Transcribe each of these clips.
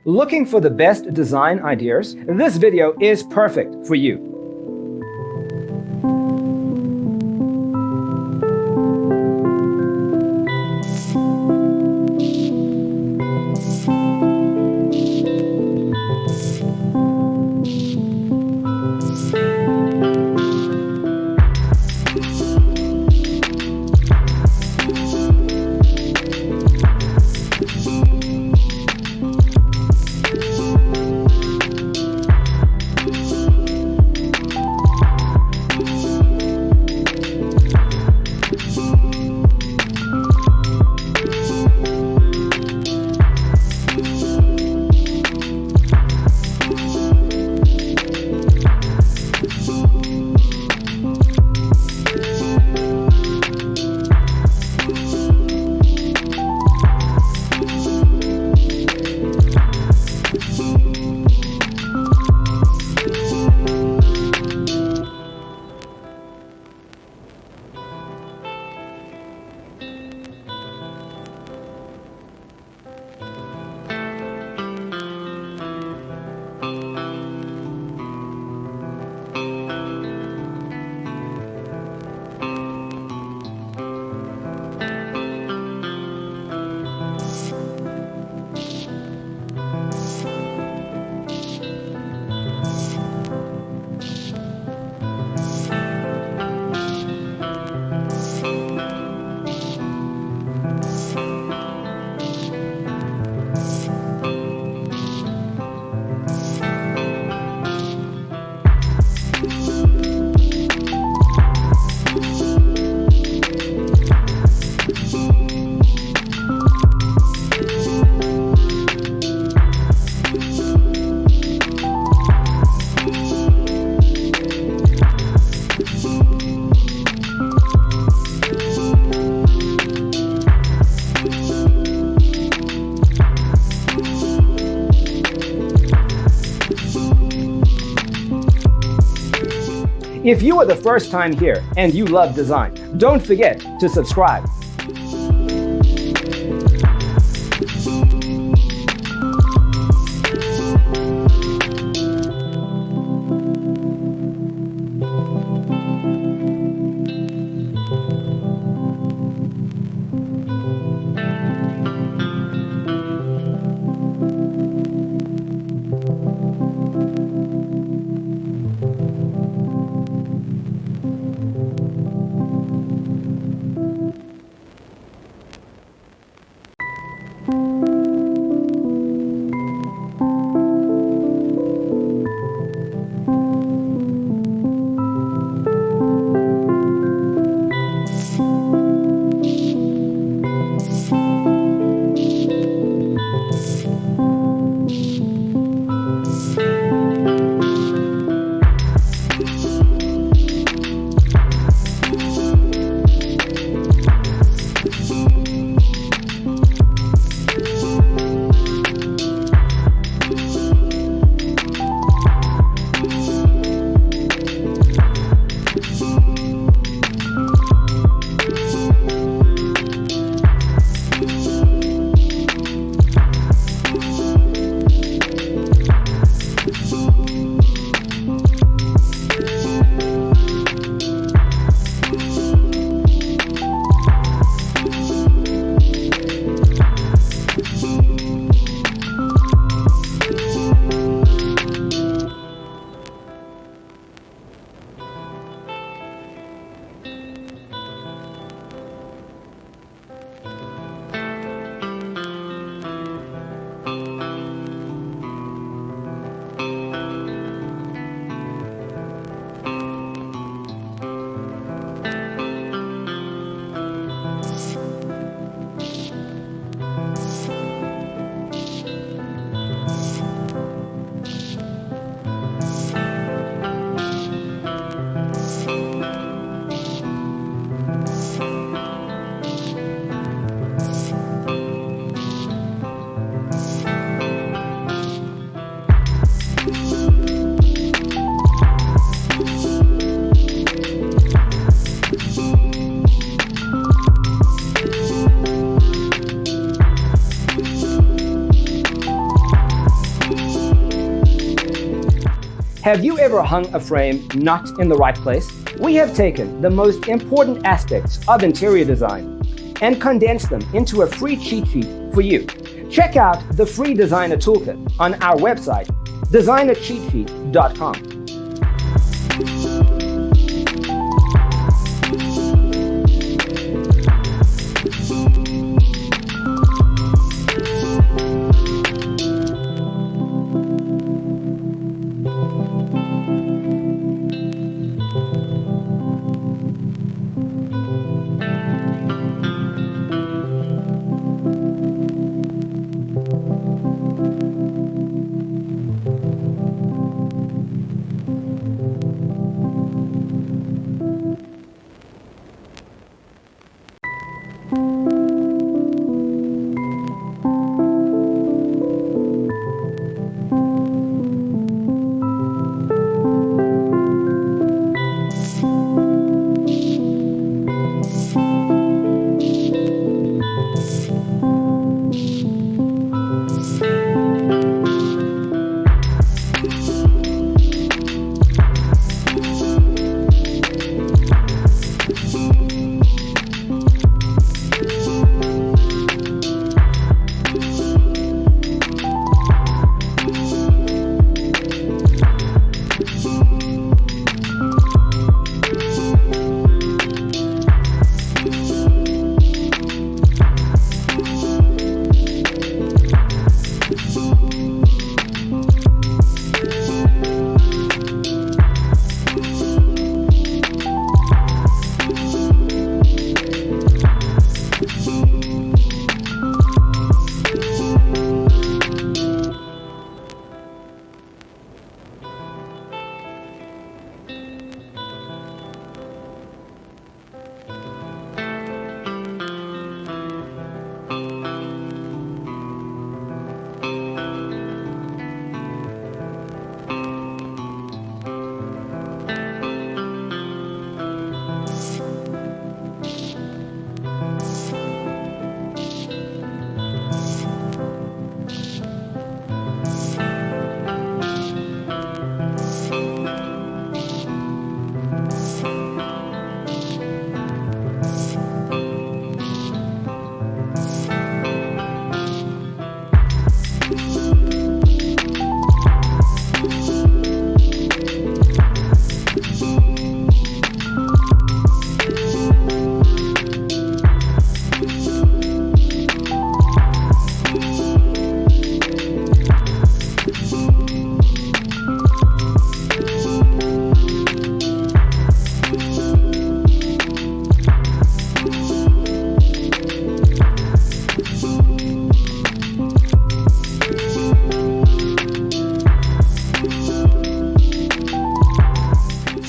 Looking for the best design ideas? This video is perfect for you. If you are the first time here and you love design, don't forget to subscribe. Have you ever hung a frame not in the right place? We have taken the most important aspects of interior design and condensed them into a free cheat sheet for you. Check out the free designer toolkit on our website, designercheatsheet.com.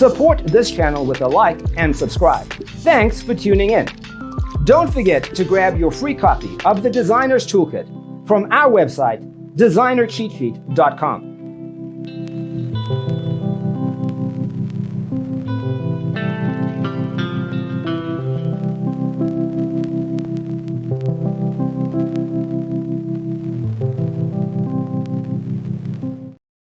Support this channel with a like and subscribe. Thanks for tuning in. Don't forget to grab your free copy of the Designer's Toolkit from our website, designercheatsheet.com.